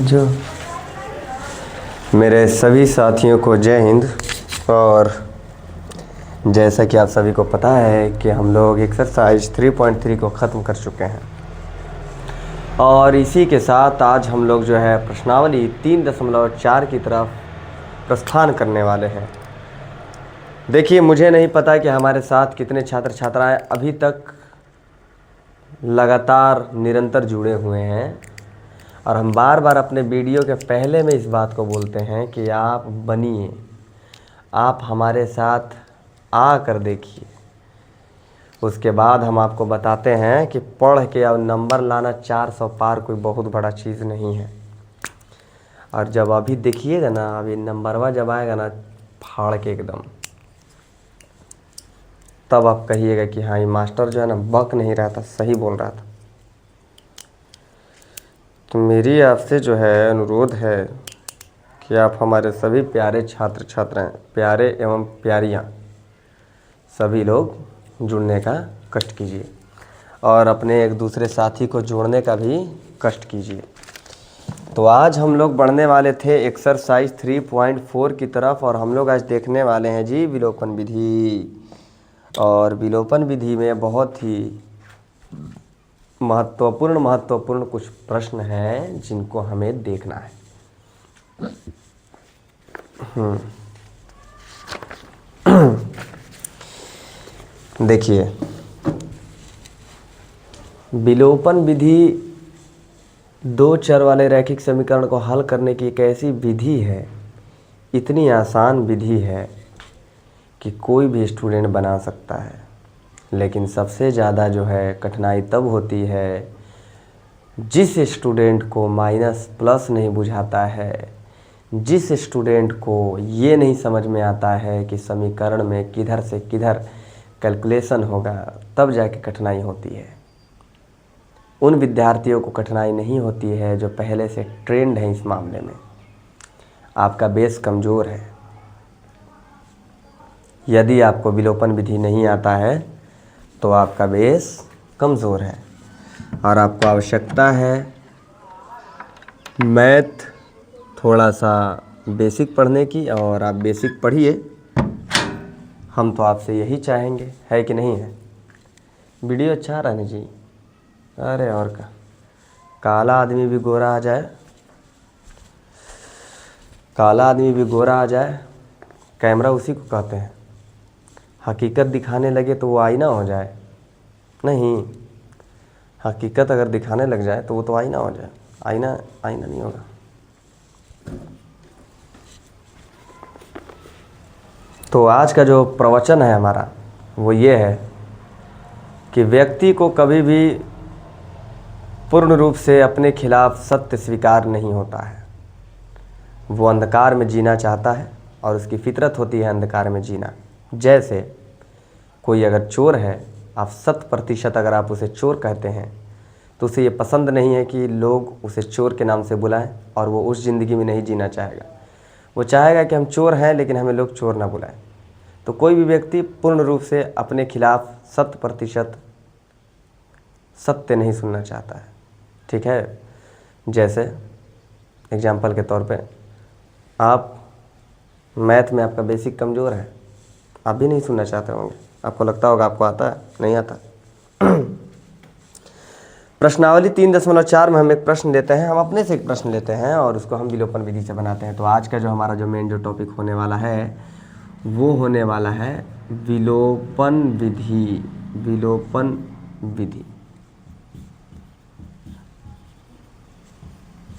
जो मेरे सभी साथियों को जय हिंद। और जैसा कि आप सभी को पता है कि हम लोग एक्सरसाइज 3.3 को ख़त्म कर चुके हैं और इसी के साथ आज हम लोग जो है प्रश्नावली 3.4 की तरफ प्रस्थान करने वाले हैं। देखिए, मुझे नहीं पता कि हमारे साथ कितने छात्र छात्राएं अभी तक लगातार निरंतर जुड़े हुए हैं और हम बार बार अपने वीडियो के पहले में इस बात को बोलते हैं कि आप बनिए, आप हमारे साथ आकर देखिए। उसके बाद हम आपको बताते हैं कि पढ़ के अब नंबर लाना 400 पार कोई बहुत बड़ा चीज़ नहीं है। और जब अभी देखिएगा ना, अभी नंबरवा जब आएगा ना फाड़ के एकदम, तब आप कहिएगा कि हाँ, ये मास्टर जो है ना बक नहीं रहा था, सही बोल रहा था। तो मेरी आपसे जो है अनुरोध है कि आप हमारे सभी प्यारे छात्र छात्राएं, प्यारे एवं प्यारियां, सभी लोग जुड़ने का कष्ट कीजिए और अपने एक दूसरे साथी को जोड़ने का भी कष्ट कीजिए। तो आज हम लोग बढ़ने वाले थे एक्सरसाइज 3.4 की तरफ और हम लोग आज देखने वाले हैं जी विलोपन विधि। और विलोपन विधि में बहुत ही महत्वपूर्ण कुछ प्रश्न हैं जिनको हमें देखना है। देखिए, विलोपन विधि दो चर वाले रैखिक समीकरण को हल करने की एक ऐसी विधि है, इतनी आसान विधि है कि कोई भी स्टूडेंट बना सकता है। लेकिन सबसे ज़्यादा जो है कठिनाई तब होती है जिस स्टूडेंट को माइनस प्लस नहीं बुझाता है, जिस स्टूडेंट को ये नहीं समझ में आता है कि समीकरण में किधर से किधर कैलकुलेशन होगा, तब जाके कठिनाई होती है। उन विद्यार्थियों को कठिनाई नहीं होती है जो पहले से ट्रेंड है इस मामले में। आपका बेस कमज़ोर है। यदि आपको विलोपन विधि नहीं आता है तो आपका बेस कमज़ोर है और आपको आवश्यकता है मैथ थोड़ा सा बेसिक पढ़ने की। और आप बेसिक पढ़िए, हम तो आपसे यही चाहेंगे, है कि नहीं है। वीडियो अच्छा आ रहा है जी? अरे और का काला आदमी भी गोरा आ जाए, काला आदमी भी गोरा आ जाए, कैमरा उसी को कहते हैं। हकीकत दिखाने लगे तो वो आईना हो जाए? नहीं, हकीकत अगर दिखाने लग जाए तो वो तो आईना हो जाए। आईना नहीं होगा। तो आज का जो प्रवचन है हमारा वो ये है कि व्यक्ति को कभी भी पूर्ण रूप से अपने खिलाफ सत्य स्वीकार नहीं होता है। वो अंधकार में जीना चाहता है और उसकी फितरत होती है अंधकार में जीना। जैसे कोई अगर चोर है, आप 100% अगर आप उसे चोर कहते हैं तो उसे ये पसंद नहीं है कि लोग उसे चोर के नाम से बुलाएं और वो उस ज़िंदगी में नहीं जीना चाहेगा। वो चाहेगा कि हम चोर हैं लेकिन हमें लोग चोर ना बुलाएं। तो कोई भी व्यक्ति पूर्ण रूप से अपने खिलाफ 100% सत्य नहीं सुनना चाहता है। ठीक है। जैसे एग्जाम्पल के तौर पे, आप मैथ में आपका बेसिक कमज़ोर है, आप भी नहीं सुनना चाहते होंगे। आपको लगता होगा आपको आता है, नहीं आता। प्रश्नावली 3.4 में हम एक प्रश्न लेते हैं, हम अपने से एक प्रश्न लेते हैं और उसको हम विलोपन विधि से बनाते हैं। तो आज का जो हमारा जो मेन जो टॉपिक होने वाला है वो होने वाला है विलोपन विधि। विलोपन विधि।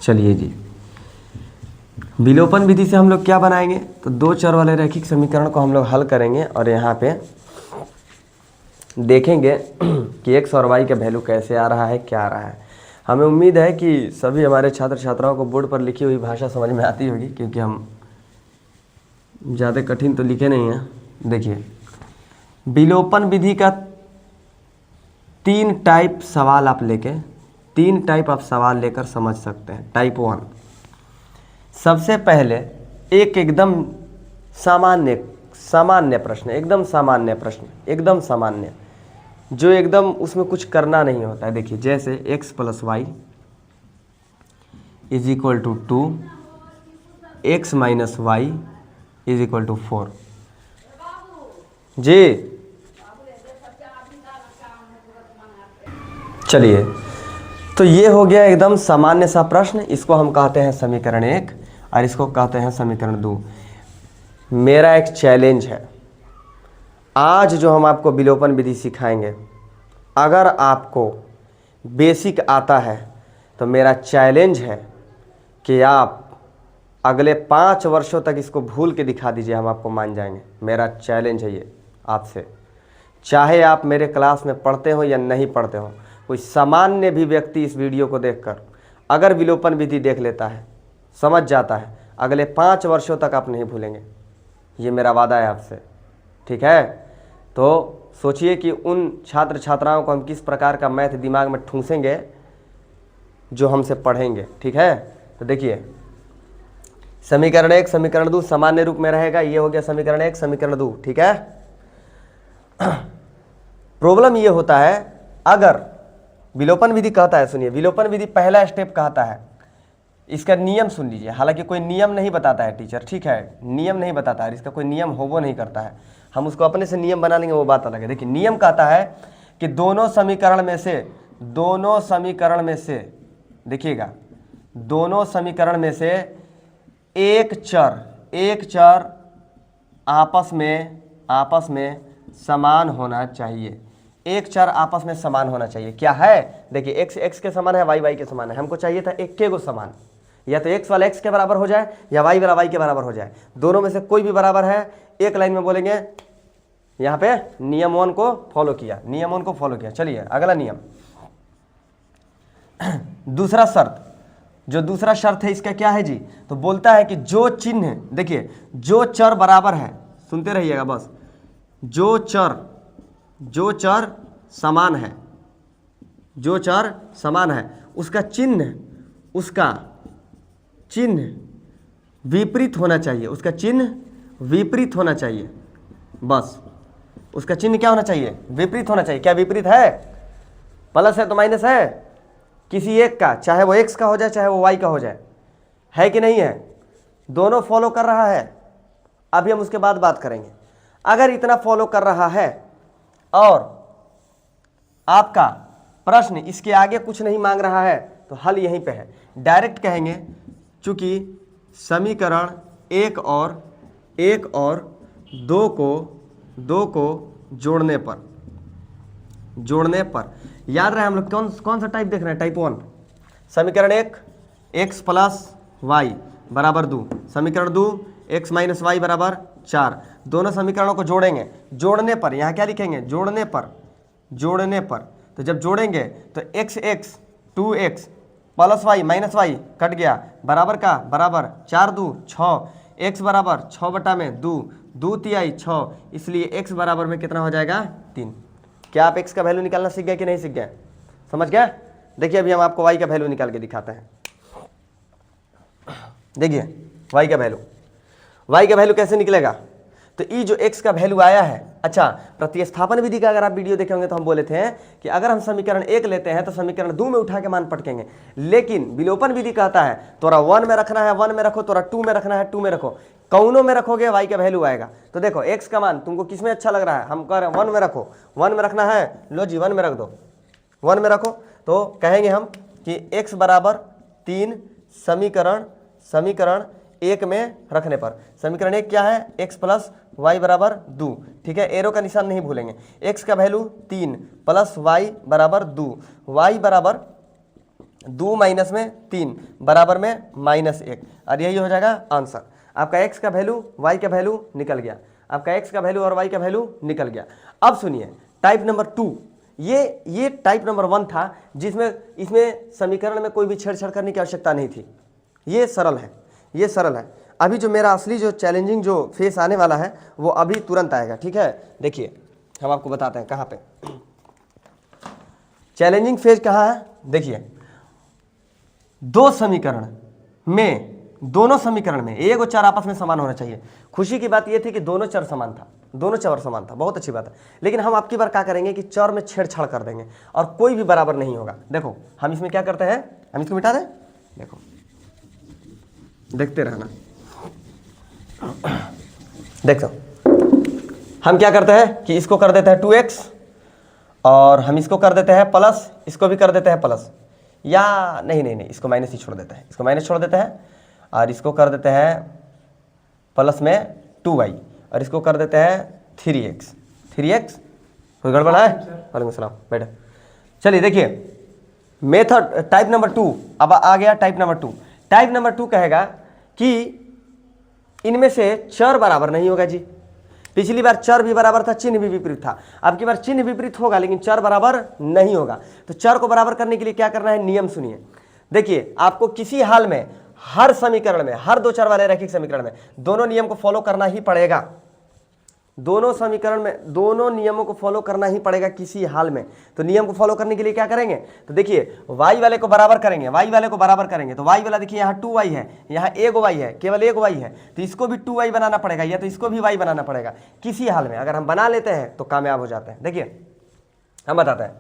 चलिए जी, विलोपन विधि से हम लोग क्या बनाएंगे? तो दो चर वाले रैखिक समीकरण को हम लोग हल करेंगे और यहाँ पे देखेंगे कि x और y का वैल्यू कैसे आ रहा है, क्या आ रहा है। हमें उम्मीद है कि सभी हमारे छात्र छात्राओं को बोर्ड पर लिखी हुई भाषा समझ में आती होगी, क्योंकि हम ज़्यादा कठिन तो लिखे नहीं हैं। देखिए, विलोपन विधि का 3 टाइप सवाल आप लेकर समझ सकते हैं। टाइप 1, सबसे पहले एक एकदम सामान्य प्रश्न, एकदम सामान्य, जो एकदम उसमें कुछ करना नहीं होता है। देखिए, जैसे x + y is equal to 2, x minus y is equal to 4। जी चलिए, तो ये हो गया एकदम सामान्य सा प्रश्न। इसको हम कहते हैं समीकरण 1 और इसको कहते हैं समीकरण 2। मेरा एक चैलेंज है, आज जो हम आपको विलोपन विधि सिखाएंगे, अगर आपको बेसिक आता है तो मेरा चैलेंज है कि आप अगले 5 वर्षों तक इसको भूल के दिखा दीजिए, हम आपको मान जाएंगे। मेरा चैलेंज है ये आपसे, चाहे आप मेरे क्लास में पढ़ते हो या नहीं पढ़ते हो, कोई सामान्य भी व्यक्ति इस वीडियो को देखकर अगर विलोपन विधि देख लेता है, समझ जाता है, अगले 5 वर्षों तक आप नहीं भूलेंगे। ये मेरा वादा है आपसे, ठीक है। तो सोचिए कि उन छात्र छात्राओं को हम किस प्रकार का मैथ दिमाग में ठूंसेंगे जो हमसे पढ़ेंगे, ठीक है। तो देखिए, समीकरण 1 समीकरण 2 सामान्य रूप में रहेगा। ये हो गया समीकरण 1 समीकरण 2, ठीक है। प्रॉब्लम ये होता है, अगर विलोपन विधि कहता है, सुनिए, विलोपन विधि पहला स्टेप कहता है, इसका नियम सुन लीजिए। हालांकि कोई नियम नहीं बताता है टीचर, ठीक है, नियम नहीं बताता है, इसका कोई नियम होबो नहीं करता है, हम उसको अपने से नियम बना लेंगे, वो बात अलग है। देखिए, नियम कहता है कि दोनों समीकरण देखिएगा, दोनों समीकरण में से एक चर आपस में समान होना चाहिए। एक चर आपस में समान होना चाहिए। क्या है? देखिए, x x के समान है, y y के समान है। हमको चाहिए था एक को समान, या तो x वाला x के बराबर हो जाए या y वाला y के बराबर हो जाए। दोनों में से कोई भी बराबर है, एक लाइन में बोलेंगे। यहाँ पे नियम 1 को फॉलो किया, चलिए अगला नियम। दूसरा शर्त, जो दूसरा शर्त है इसका क्या है जी? तो बोलता है कि जो चिन्ह, देखिए, जो चर बराबर है, सुनते रहिएगा बस, जो चर समान है, उसका चिन्ह विपरीत होना चाहिए, बस। उसका चिन्ह क्या होना चाहिए? विपरीत होना चाहिए। क्या विपरीत है? प्लस है तो माइनस है किसी एक का, चाहे वो x का हो जाए चाहे वो y का हो जाए, है कि नहीं है? दोनों फॉलो कर रहा है। अभी हम उसके बाद बात करेंगे। अगर इतना फॉलो कर रहा है और आपका प्रश्न इसके आगे कुछ नहीं मांग रहा है, तो हल यहीं पे है। डायरेक्ट कहेंगे, चूंकि समीकरण 1 और 2 को जोड़ने पर याद रहे हम लोग कौन सा टाइप देख रहे हैं? टाइप 1। समीकरण 1 x प्लस वाई बराबर 2, समीकरण 2 x माइनस वाई बराबर 4। दोनों समीकरणों को जोड़ेंगे। जोड़ने पर यहाँ क्या लिखेंगे? जोड़ने पर तो जब जोड़ेंगे तो x 2x plus y minus y cut गया, बराबर का बराबर, 4 2 6, x बराबर 6/2, 2 तिहाई 6, इसलिए x बराबर में कितना हो जाएगा? 3। क्या आप x का वैल्यू निकालना सीख गए कि नहीं सीख गए? समझ गए? देखिए, अभी हम आपको y का वैल्यू निकाल के दिखाते हैं। देखिए, y का वैल्यू कैसे निकलेगा? तो ये जो x का वैल्यू आया है, अच्छा, प्रतिस्थापन विधि का अगर आप वीडियो देखे होंगे तो हम बोले थे कि अगर हम समीकरण 1 लेते हैं तो समीकरण 2 में उठा के मान पटकेंगे। लेकिन विलोपन विधि कहता है तोरा 1 में रखना है 1 में रखो, तोरा 2 में रखना है 2 में रखो, कौनों में रखोगे y का वैल्यू आएगा। तो देखो, x का मान तुमको किस में अच्छा लग रहा है? हम कह रहे हैं 1 में रखो, 1 में रखना है, लो जी 1 में रख दो, 1 में रखो। तो कहेंगे हम कि x बराबर 3 समीकरण 1 में रखने पर। समीकरण 1 क्या है? x प्लस वाई बराबर 2, ठीक है, एरो का निशान नहीं भूलेंगे। x का वैल्यू 3 प्लस वाई बराबर 2, वाई बराबर 2 माइनस में 3 बराबर में -1, और यही हो जाएगा आंसर। आपका x का वैल्यू y का वैल्यू निकल गया, आपका x का वैल्यू और y का वैल्यू निकल गया। अब सुनिए, टाइप नंबर 2, ये टाइप नंबर 1 था, जिसमें इसमें समीकरण में कोई भी छेड़छाड़ करने की आवश्यकता नहीं थी। ये सरल है। अभी जो मेरा असली जो चैलेंजिंग जो फेस आने वाला है वो अभी तुरंत आएगा, ठीक है। देखिए, हम आपको बताते हैं कहाँ पे चैलेंजिंग फेज कहाँ है। देखिए, दोनों समीकरण में एक और चर आपस में समान होना चाहिए। खुशी की बात यह थी कि दोनों चर समान था, बहुत अच्छी बात है। लेकिन हम आपकी बार क्या करेंगे कि चर में छेड़छाड़ कर देंगे और कोई भी बराबर नहीं होगा। देखो, हम इसमें क्या करते हैं, हम इसको मिटा दें। देखो, देखते रहना। देखो हम क्या करते हैं कि इसको कर देते हैं 2x और हम इसको कर देते हैं प्लस, इसको भी कर देते हैं प्लस, या नहीं नहीं नहीं इसको माइनस ही छोड़ देते हैं, इसको माइनस छोड़ देते हैं और इसको कर देते हैं प्लस में 2y और इसको कर देते हैं 3x। 3x कोई गड़बड़ है? वालेकुम सलाम, बैठे। चलिए देखिए मेथड टाइप नंबर 2 अब आ गया। टाइप नंबर 2, टाइप नंबर 2 कहेगा कि इनमें से चर बराबर नहीं होगा जी। पिछली बार चर भी बराबर था, चिन्ह भी विपरीत था, अब की बार चिन्ह विपरीत होगा लेकिन चर बराबर नहीं होगा। तो चर को बराबर करने के लिए क्या करना है, नियम सुनिए। देखिए आपको किसी हाल में हर समीकरण में, हर दो चर वाले रैखिक समीकरण में दोनों नियम को फॉलो करना ही पड़ेगा। दोनों समीकरण में दोनों नियमों को फॉलो करना ही पड़ेगा किसी हाल में। तो नियम को फॉलो करने के लिए क्या करेंगे, तो देखिए y वाले को बराबर करेंगे, y वाले को बराबर करेंगे तो y वाला देखिए यहाँ 2y है, यहाँ एक y है, केवल एक y है, तो इसको भी 2y बनाना पड़ेगा या तो इसको भी y बनाना पड़ेगा किसी हाल में। अगर हम बना लेते हैं तो कामयाब हो जाते हैं। देखिए हम बताते हैं,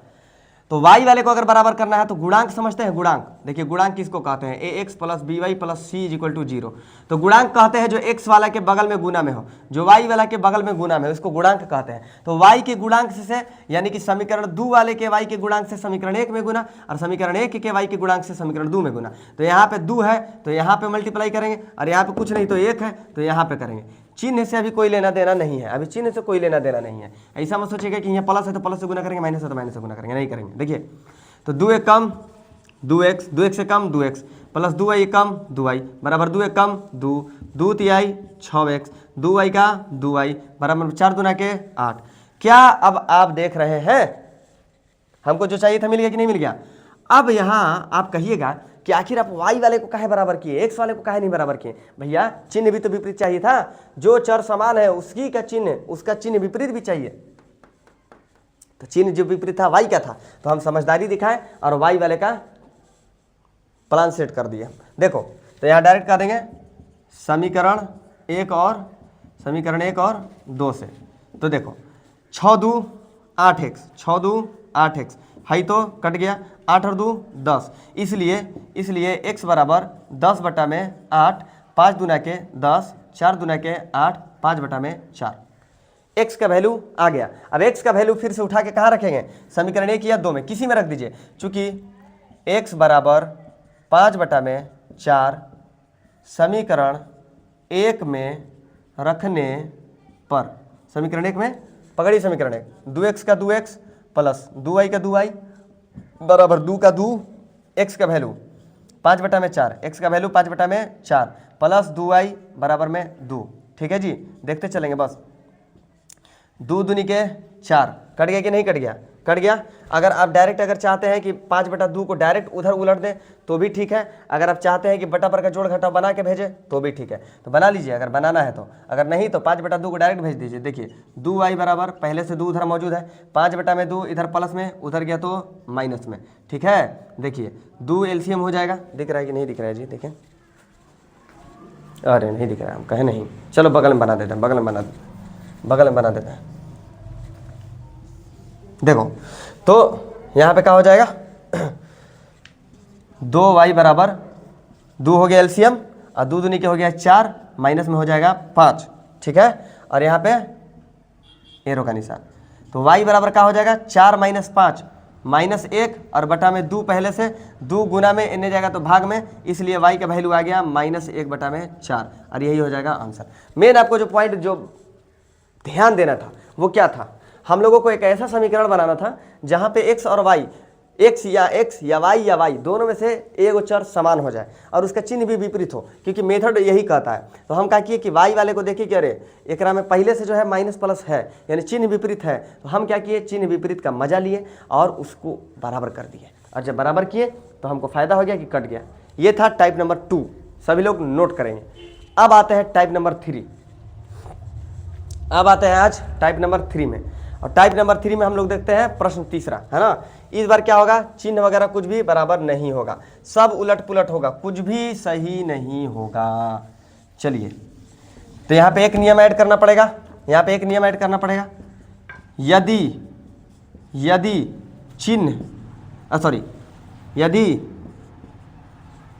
तो y वाले को अगर बराबर करना है तो गुणांक समझते हैं, गुणांक देखिए गुणांक किसको कहते हैं, ax plus by plus c is equal to 0। तो गुणांक कहते हैं जो x वाला के बगल में गुना में हो, जो y वाला के बगल में गुना में हो, इसको गुणांक कहते हैं। तो y के गुणांक से यानी कि समीकरण 2 वाले के y के गुणांक से समीकरण 1 में गुना और समीकरण 1 के y के गुणांक से समीकरण 2 में गुना। तो यहाँ पे 2 है तो यहाँ पे मल्टीप्लाई करेंगे और यहाँ पे कुछ नहीं तो 1 है तो यहाँ पे करेंगे। चिन्ह से अभी कोई लेना देना नहीं है, अभी चिन्ह से कोई लेना देना नहीं है। ऐसा मत सोचिएगा कि यहाँ प्लस है तो प्लस से गुना करेंगे, माइनस है तो माइनस से गुना करेंगे, नहीं करेंगे। देखिए तो 2 एक कम 2x, 2x से कम 2x प्लस 2y कम 2y बराबर 2 एक कम 2, 2 तिहाई 6x, 2y का 2y बराबर 4 दूना के 8। क्या अब आप देख रहे हैं हमको जो चाहिए था मिल गया कि नहीं मिल गया? अब यहाँ आप कहिएगा कि आखिर आप y वाले को काहे बराबर किए, x वाले को काहे नहीं बराबर किए? भैया चिन्ह भी तो विपरीत चाहिए था, जो चर समान है उसकी का चिन्ह, उसका चिन्ह विपरीत भी चाहिए। तो चिन्ह जो विपरीत था y का था तो हम समझदारी दिखाए और y वाले का प्लान सेट कर दिया। देखो तो यहाँ डायरेक्ट कर देंगे समीकरण 1 और 2 से। तो देखो 6 2 8x, 6 2 8x है तो कट गया, 8 और 2 10, इसलिए x बराबर 10 बटा में 8, 5 दूना के 10, 4 दूना के 8, 5 बटा में 4। x का वैल्यू आ गया। अब x का वैल्यू फिर से उठा के कहाँ रखेंगे, समीकरण 1 या 2 में, किसी में रख दीजिए। चूंकि x बराबर 5 बटा में 4 समीकरण 1 में रखने पर, समीकरण 1 में पकड़िए समीकरण 1, 2x का 2x प्लस 2y का 2y बराबर 2 का 2, x का वैल्यू 5 बटा में 4, x का वैल्यू 5 बटा में 4 प्लस 2y बराबर में 2। ठीक है जी, देखते चलेंगे बस। 2 दूनी के 4 कट गया कि नहीं कट गया? कट गया। अगर आप डायरेक्ट अगर चाहते हैं कि 5 बटा 2 को डायरेक्ट उधर उलट दें तो भी ठीक है, अगर आप चाहते हैं कि बटा पर का जोड़ घटाव बना के भेजें तो भी ठीक है, तो बना लीजिए अगर बनाना है तो। अगर नहीं तो 5 बटा 2 को डायरेक्ट भेज दीजिए। देखिए 2y बराबर पहले से 2 उधर मौजूद है, 5 बटा में 2 इधर प्लस में, उधर गया तो माइनस में। ठीक है, देखिए 2 एलसीएम हो जाएगा। दिख रहा है कि नहीं दिख रहा है जी? देखें, अरे नहीं दिख रहा है, हम कहे नहीं। चलो बगल में बना देते हैं, बगल में बना देते हैं। देखो तो यहाँ पे क्या हो जाएगा, 2y बराबर 2 हो गया एलसीएम और 2 दूनी के हो गया 4, माइनस में हो जाएगा 5। ठीक है, और यहाँ पे एरो का निशान, तो y बराबर क्या हो जाएगा, 4 माइनस 5 माइनस 1 और बटा में 2, पहले से 2 गुना में इन्हें जाएगा तो भाग में, इसलिए y का वैल्यू आ गया -1 बटा में 4 और यही हो जाएगा आंसर। मेन आपको जो पॉइंट जो ध्यान देना था वो क्या था, हम लोगों को एक ऐसा समीकरण बनाना था जहाँ पे x और y, x या y दोनों में से एक चर समान हो जाए और उसका चिन्ह भी विपरीत हो, क्योंकि मेथड यही कहता है। तो हम क्या किए कि y वाले को देखिए कि अरे एकरा में पहले से जो है माइनस प्लस है यानी चिन्ह विपरीत है, तो हम क्या किए, चिन्ह विपरीत का मजा लिए और उसको बराबर कर दिए, और जब बराबर किए तो हमको फायदा हो गया कि कट गया। ये था टाइप नंबर 2, सभी लोग नोट करेंगे। अब आते हैं टाइप नंबर 3, अब आते हैं आज टाइप नंबर 3 में, और टाइप नंबर 3 में हम लोग देखते हैं प्रश्न तीसरा, है ना। इस बार क्या होगा, चिन्ह वगैरह कुछ भी बराबर नहीं होगा, सब उलट पुलट होगा, कुछ भी सही नहीं होगा। चलिए तो यहाँ पे एक नियम ऐड करना पड़ेगा, यहाँ पे एक नियम ऐड करना पड़ेगा। यदि चिन्ह यदि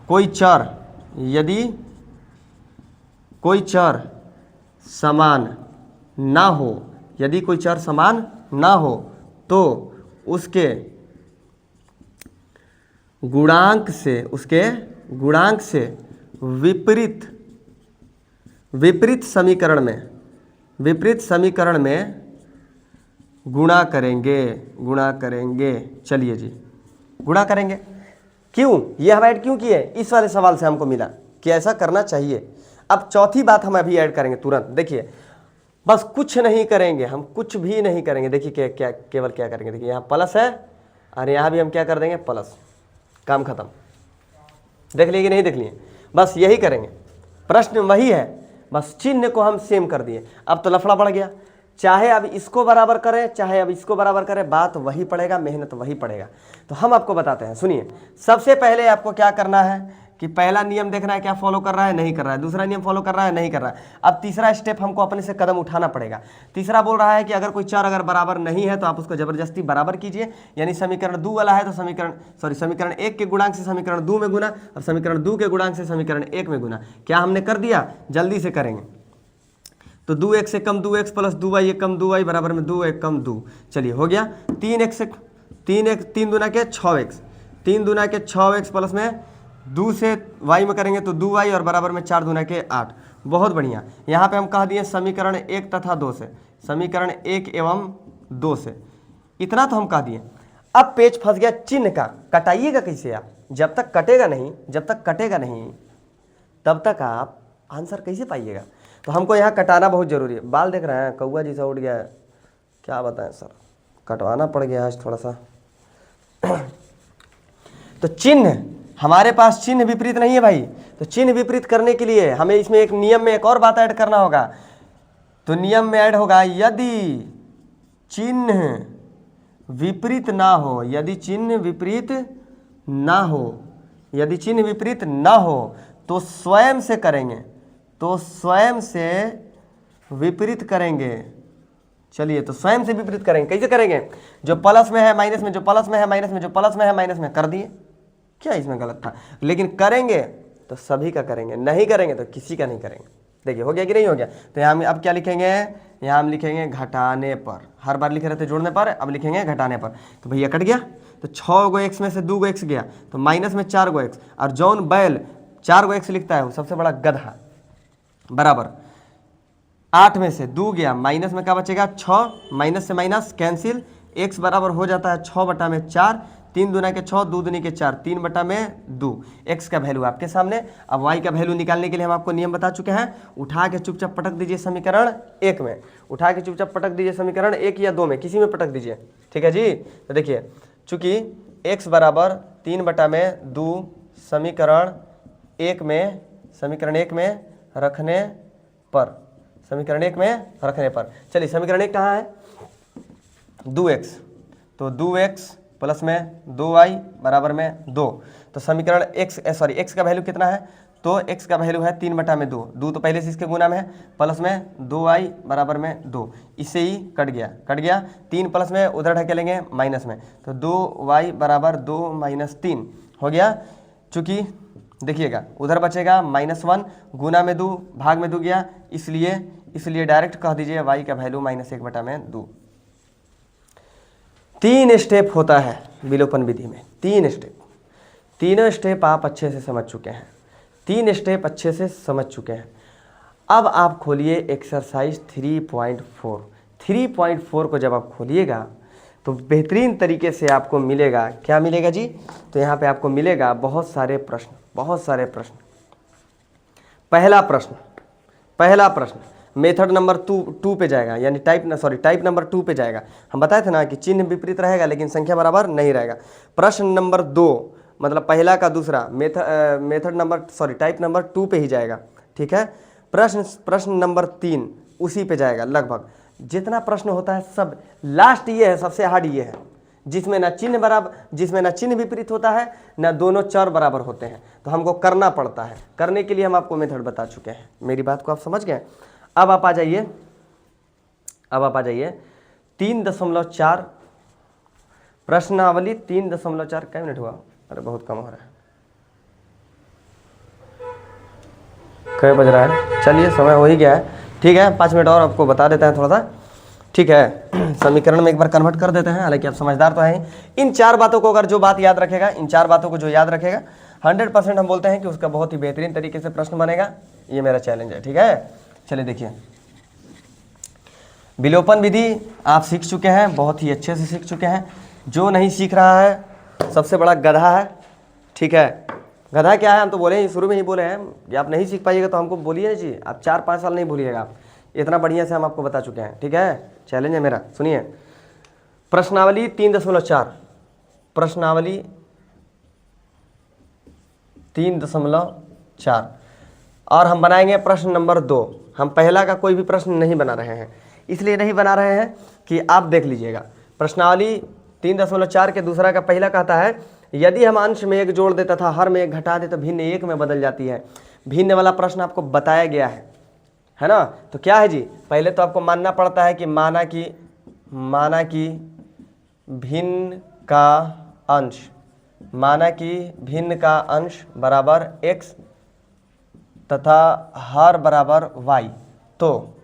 कोई चर, यदि कोई चर समान ना हो, यदि कोई चर समान ना हो तो उसके गुणांक से विपरीत समीकरण में गुणा करेंगे। चलिए जी, गुणा करेंगे। क्यों ये हम ऐड क्यों किए? इस वाले सवाल से हमको मिला कि ऐसा करना चाहिए। अब चौथी बात हम अभी ऐड करेंगे तुरंत। देखिए, बस कुछ नहीं करेंगे, हम कुछ भी नहीं करेंगे। देखिए क्या केवल क्या करेंगे, देखिए यहाँ प्लस है और यहाँ भी हम क्या कर देंगे, प्लस। काम खत्म। देख लिए कि नहीं देख लिए? बस यही करेंगे, प्रश्न वही है, बस चिन्ह को हम सेम कर दिए। अब तो लफड़ा बढ़ गया, चाहे अब इसको बराबर करें चाहे अब इसको बराबर करें, बात वही पड़ेगा, मेहनत वही पड़ेगा। तो हम आपको बताते हैं, सुनिए। सबसे पहले आपको क्या करना है कि पहला नियम देखना है क्या फॉलो कर रहा है, नहीं कर रहा है। दूसरा नियम फॉलो कर रहा है, नहीं कर रहा है। अब तीसरा स्टेप हमको अपने से कदम उठाना पड़ेगा। तीसरा बोल रहा है कि अगर कोई चर अगर बराबर नहीं है तो आप उसको जबरदस्ती बराबर कीजिए। यानी समीकरण 2 वाला है तो समीकरण 1 के गुणांक से समीकरण 2 में गुना, और समीकरण 2 के गुणांक से समीकरण 1 में गुना। क्या हमने कर दिया? जल्दी से करेंगे। तो 2x से कम 2x प्लस 2y कम 2y बराबर में 2 कम 2। चलिए हो गया। 3 दूना के 6x, 3 दूना के 6x प्लस में 2 से y में करेंगे तो 2y और बराबर में 4 दूना के 8। बहुत बढ़िया। यहाँ पे हम कह दिए समीकरण 1 तथा 2 से, समीकरण 1 एवं 2 से, इतना तो हम कह दिए। अब पेज फंस गया चिन्ह का। कटाइएगा कैसे आप? जब तक कटेगा नहीं तब तक आप आंसर कैसे पाइएगा? तो हमको यहाँ कटाना बहुत जरूरी है। बाल देख रहे हैं, कौआ जैसा उठ गया है, क्या बताएं सर, कटवाना पड़ गया आज थोड़ा सा। तो चिन्ह, हमारे पास चिन्ह विपरीत नहीं है भाई। तो चिन्ह विपरीत करने के लिए हमें इसमें एक नियम में एक और बात ऐड करना होगा। तो नियम में ऐड होगा, यदि चिन्ह विपरीत ना हो, यदि चिन्ह विपरीत ना हो तो स्वयं से करेंगे, तो स्वयं से विपरीत करेंगे। चलिए, तो स्वयं से विपरीत करेंगे। कैसे करेंगे? जो प्लस में है माइनस में, जो प्लस में है माइनस में, जो प्लस में है माइनस में कर दिए। क्या इसमें गलत था? लेकिन करेंगे तो सभी का करेंगे, नहीं करेंगे तो किसी का नहीं करेंगे। देखिए हो गया कि नहीं हो गया? तो यहाँ हम अब क्या लिखेंगे? यहाँ हम लिखेंगे घटाने पर। हर बार लिखे रहते जोड़ने पर, अब लिखेंगे घटाने पर। तो भैया कट गया। तो 6 गो x में से 2 गो x गया तो माइनस में 4 गो x, और जौन बैल 4 गो x लिखता है वो सबसे बड़ा गधा, बराबर 8 में से 2 गया, माइनस में क्या बचेगा? 6, माइनस से माइनस कैंसिल, x बराबर हो जाता है 6/4, 3 दूना के 6, 2 दूनी के 4, 3/2। x का वैल्यू आपके सामने। अब y का वैल्यू निकालने के लिए हम आपको नियम बता चुके हैं। उठा के चुपचाप पटक दीजिए समीकरण 1 में, उठा के चुपचाप पटक दीजिए समीकरण 1 या 2 में, किसी में पटक दीजिए। ठीक है जी? तो देखिए, चूंकि x बराबर 3/2 समीकरण 1 में रखने पर, चलिए समीकरण 1 कहाँ है? 2x, तो 2x प्लस में 2y बराबर में 2। तो समीकरण x का वैल्यू कितना है? तो x का वैल्यू है 3/2। 2 तो पहले से इसके गुना में है, प्लस में 2y बराबर में 2। इससे ही कट गया। 3 प्लस में उधर ढकेलेंगे माइनस में, तो 2y बराबर 2 - 3 हो गया। चूँकि देखिएगा उधर बचेगा -1, गुना में 2, भाग में 2 गया, इसलिए डायरेक्ट कह दीजिए y का वैल्यू -1/2। 3 स्टेप होता है विलोपन विधि में, 3 स्टेप। तीनों स्टेप आप अच्छे से समझ चुके हैं, 3 स्टेप अच्छे से समझ चुके हैं। अब आप खोलिए एक्सरसाइज 3.4। 3.4 को जब आप खोलिएगा तो बेहतरीन तरीके से आपको मिलेगा। क्या मिलेगा जी? तो यहाँ पे आपको मिलेगा बहुत सारे प्रश्न। पहला प्रश्न मेथड नंबर 2 पे जाएगा, यानी टाइप नंबर 2 पे जाएगा। हम बताए थे ना कि चिन्ह विपरीत रहेगा लेकिन संख्या बराबर नहीं रहेगा। प्रश्न नंबर 2 मतलब पहला का दूसरा टाइप नंबर 2 पे ही जाएगा। ठीक है? प्रश्न नंबर 3 उसी पे जाएगा। लगभग जितना प्रश्न होता है सब लास्ट ये है, सबसे हार्ड ये है, जिसमें ना चिन्ह विपरीत होता है, ना दोनों चर बराबर होते हैं। तो हमको करना पड़ता है, करने के लिए हम आपको मेथड बता चुके हैं। मेरी बात को आप समझ गए? अब आप आ जाइए 3.4 प्रश्नावली 3.4। क्या मिनट हुआ? अरे बहुत कम हो रहा है। कई बज रहा है, चलिए समय हो ही गया है, ठीक है 5 मिनट और आपको बता देते हैं थोड़ा सा, ठीक है। समीकरण में एक बार कन्वर्ट कर देते हैं, हालांकि आप समझदार तो हैं। इन 4 बातों को अगर जो बात याद रखेगा, इन 4 बातों को जो याद रखेगा 100% हम बोलते हैं कि उसका बहुत ही बेहतरीन तरीके से प्रश्न बनेगा। ये मेरा चैलेंज है, ठीक है। चलिए देखिए, विलोपन विधि आप सीख चुके हैं, बहुत ही अच्छे से सीख चुके हैं। जो नहीं सीख रहा है सबसे बड़ा गधा है, ठीक है। गधा क्या है, हम तो बोले ही शुरू में ही बोले हैं कि आप नहीं सीख पाइएगा तो हमको बोलिए जी, आप 4-5 साल नहीं भूलिएगा आप, इतना बढ़िया से हम आपको बता चुके हैं, ठीक है। चैलेंज है मेरा, सुनिए। प्रश्नावली 3.4, प्रश्नावली 3.4 और हम बनाएंगे प्रश्न नंबर 2। हम पहला का कोई भी प्रश्न नहीं बना रहे हैं, इसलिए नहीं बना रहे हैं कि आप देख लीजिएगा। प्रश्नावली 3.4 के दूसरा का पहला कहता है, यदि हम अंश में 1 जोड़ दे तथा हर में 1 घटा दे तो भिन्न 1 में बदल जाती है। भिन्न वाला प्रश्न आपको बताया गया है ना। तो क्या है जी, पहले तो आपको मानना पड़ता है कि माना कि भिन्न का अंश, माना कि भिन्न का अंश बराबर x तथा हर बराबर y, तो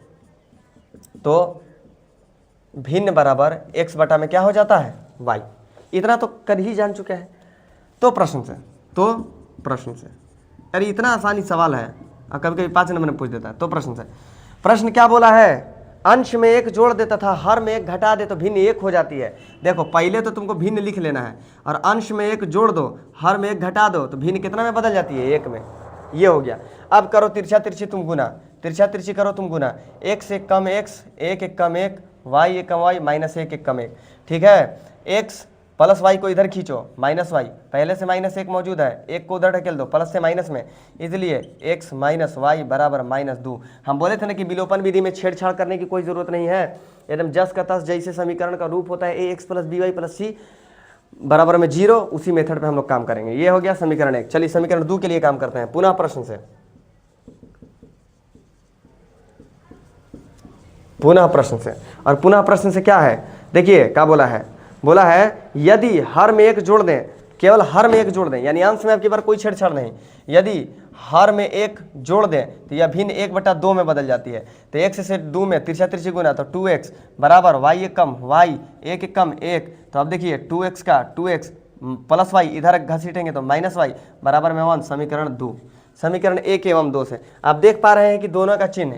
भिन्न बराबर x बटा में क्या हो जाता है, y। इतना तो कर ही जान चुके हैं। तो प्रश्न से अरे इतना आसानी सवाल है, और कभी कभी 5 नंबर में पूछ देता है। तो प्रश्न क्या बोला है, अंश में 1 जोड़ दे तथा हर में 1 घटा दे तो भिन्न 1 हो जाती है। देखो पहले तो तुमको भिन्न लिख लेना है, और अंश में 1 जोड़ दो, हर में 1 घटा दो तो भिन्न कितना में बदल जाती है, 1 में। ये हो गया। अब करो तिरछा तिरछी तुम गुना, तिरछा तिरछी करो तुम गुना, 1 से कम x, 1 1 कम 1, y 1 कम y, माइनस 1 1 कम 1, ठीक है। x प्लस वाई को इधर खींचो, माइनस वाई, पहले से -1 मौजूद है, 1 को उधर ढकेल दो, प्लस से माइनस में, इसलिए x माइनस वाई बराबर -2। हम बोले थे ना कि विलोपन विधि में छेड़छाड़ करने की कोई ज़रूरत नहीं है, एकदम जस का तस जैसे समीकरण का रूप होता है ax + by + c बराबर में 0, उसी मेथड पे हम लोग काम करेंगे। ये हो गया समीकरण 1। चलिए समीकरण 2 के लिए काम करते हैं, पुनः प्रश्न से। और पुनः प्रश्न से क्या है, देखिए क्या बोला है यदि हर में 1 जोड़ दें, केवल हर में 1 जोड़ दें, यानी अंश में आपकी बार कोई छेड़छाड़ नहीं, यदि हर में 1 जोड़ दें तो यह भिन्न 1/2 में बदल जाती है। तो 1 से 2 में तिरछा तिरछी गुना, तो 2x बराबर y 1 कम y 1 1 कम 1। तो अब देखिए 2x का 2x प्लस y इधर घसीटेंगे तो -y बराबर में 1। समीकरण 2, समीकरण 1 एवं 2 से आप देख पा रहे हैं कि दोनों का चिन्ह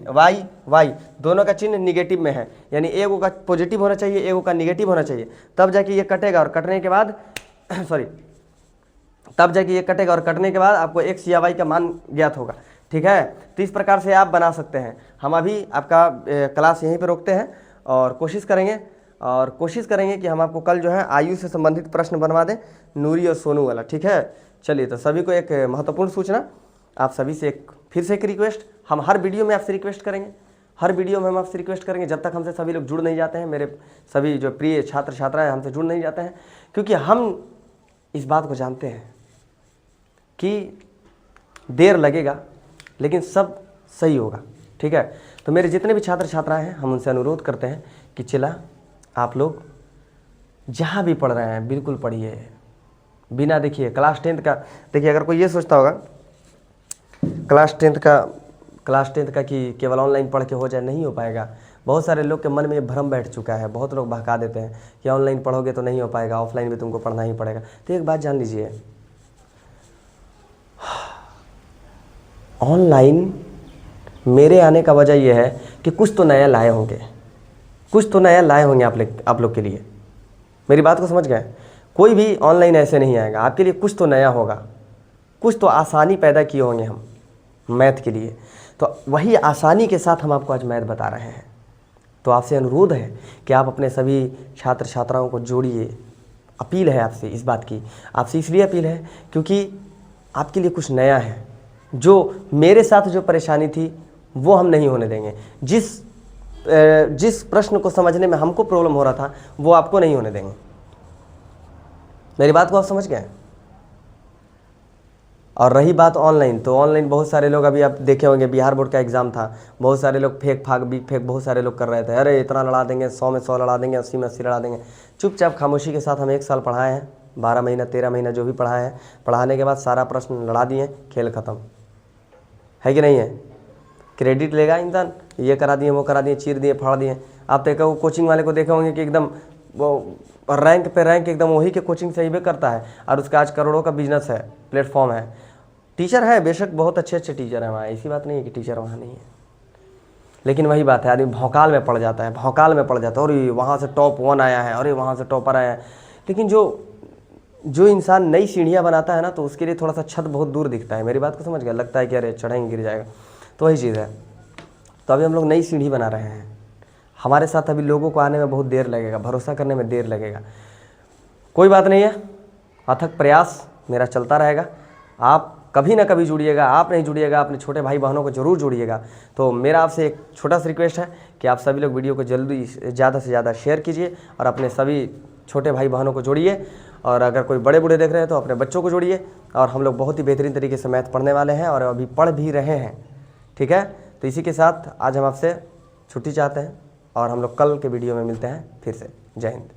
y दोनों का चिन्ह निगेटिव में है, यानी एगो का पॉजिटिव होना चाहिए, एगो का निगेटिव होना चाहिए, तब जाके ये कटेगा। और कटने के बाद कटने के बाद आपको x या y का मान ज्ञात होगा, ठीक है। तो इस प्रकार से आप बना सकते हैं। हम अभी आपका क्लास यहीं पे रोकते हैं और कोशिश करेंगे कि हम आपको कल जो है आयु से संबंधित प्रश्न बनवा दें, नूरी और सोनू वाला, ठीक है। चलिए, तो सभी को एक महत्वपूर्ण सूचना, आप सभी से फिर से एक रिक्वेस्ट, हम हर वीडियो में आपसे रिक्वेस्ट करेंगे, जब तक हमसे सभी लोग जुड़ नहीं जाते हैं, मेरे सभी जो प्रिय छात्र छात्राएं हमसे जुड़ नहीं जाते हैं, क्योंकि हम इस बात को जानते हैं कि देर लगेगा लेकिन सब सही होगा, ठीक है। तो मेरे जितने भी छात्र छात्राएं हैं, हम उनसे अनुरोध करते हैं कि चला आप लोग जहाँ भी पढ़ रहे हैं बिल्कुल पढ़िए, बिना देखिए क्लास 10th का। देखिए अगर कोई ये सोचता होगा क्लास टेंथ का कि केवल ऑनलाइन पढ़ के हो जाए, नहीं हो पाएगा। बहुत सारे लोग के मन में ये भ्रम बैठ चुका है, बहुत लोग बहका देते हैं कि ऑनलाइन पढ़ोगे तो नहीं हो पाएगा, ऑफलाइन भी तुमको पढ़ना ही पड़ेगा। तो एक बात जान लीजिए, ऑनलाइन मेरे आने का वजह यह है कि कुछ तो नया लाए होंगे आप लोग के लिए। मेरी बात को समझ गए? कोई भी ऑनलाइन ऐसे नहीं आएगा, आपके लिए कुछ तो नया होगा, कुछ तो आसानी पैदा किए होंगे हम मैथ के लिए। तो वही आसानी के साथ हम आपको आज मैथ बता रहे हैं। तो आपसे अनुरोध है कि आप अपने सभी छात्र छात्राओं को जोड़िए। अपील है आपसे इस बात की, आपसे इसलिए अपील है क्योंकि आपके लिए कुछ नया है। जो मेरे साथ जो परेशानी थी वो हम नहीं होने देंगे। जिस प्रश्न को समझने में हमको प्रॉब्लम हो रहा था वो आपको नहीं होने देंगे। मेरी बात को आप समझ गए? और रही बात ऑनलाइन, तो ऑनलाइन बहुत सारे लोग, अभी आप देखे होंगे बिहार बोर्ड का एग्ज़ाम था, बहुत सारे लोग फेक बहुत सारे लोग कर रहे थे, अरे इतना लड़ा देंगे, 100 में 100 लड़ा देंगे, 80 में 80 लड़ा देंगे। चुपचाप खामोशी के साथ हम 1 साल पढ़ाए हैं, 12 महीना 13 महीना जो भी पढ़ाए हैं, पढ़ाने के बाद सारा प्रश्न लड़ा दिए, खेल ख़त्म है कि नहीं है। क्रेडिट लेगा इंसान, ये करा दिए, वो करा दिए, चीर दिए, फाड़ दिए। आप देखो कोचिंग वाले को देखे होंगे कि एकदम वो रैंक पे रैंक एकदम वही के कोचिंग से ही भी करता है, और उसका आज करोड़ों का बिजनेस है, प्लेटफॉर्म है। टीचर है बेशक, बहुत अच्छे अच्छे टीचर हैं वहाँ, ऐसी बात नहीं है कि टीचर वहाँ नहीं है, लेकिन वही बात है, आदमी भौकाल में पड़ जाता है, भौकाल में पड़ जाता है, और वहाँ से टॉप 1 आया है, अरे वहाँ से टॉपर आया है। लेकिन जो इंसान नई सीढ़ियाँ बनाता है ना, तो उसके लिए थोड़ा सा छत बहुत दूर दिखता है। मेरी बात को समझ गया, लगता है कि अरे चढ़ेंगे गिर जाएगा, तो वही चीज़ है। तो अभी हम लोग नई सीढ़ी बना रहे हैं, हमारे साथ अभी लोगों को आने में बहुत देर लगेगा, भरोसा करने में देर लगेगा। कोई बात नहीं है, अथक प्रयास मेरा चलता रहेगा। आप कभी ना कभी जुड़िएगा, आप नहीं जुड़िएगा अपने छोटे भाई बहनों को ज़रूर जुड़िएगा। तो मेरा आपसे एक छोटा सा रिक्वेस्ट है कि आप सभी लोग वीडियो को जल्दी ज़्यादा से ज़्यादा शेयर कीजिए और अपने सभी छोटे भाई बहनों को जोड़िए। और अगर कोई बड़े बूढ़े देख रहे हैं तो अपने बच्चों को जोड़िए। और हम लोग बहुत ही बेहतरीन तरीके से मैथ पढ़ने वाले हैं और अभी पढ़ भी रहे हैं, ठीक है। तो इसी के साथ आज हम आपसे छुट्टी चाहते हैं और हम लोग कल के वीडियो में मिलते हैं फिर से। जय हिंद।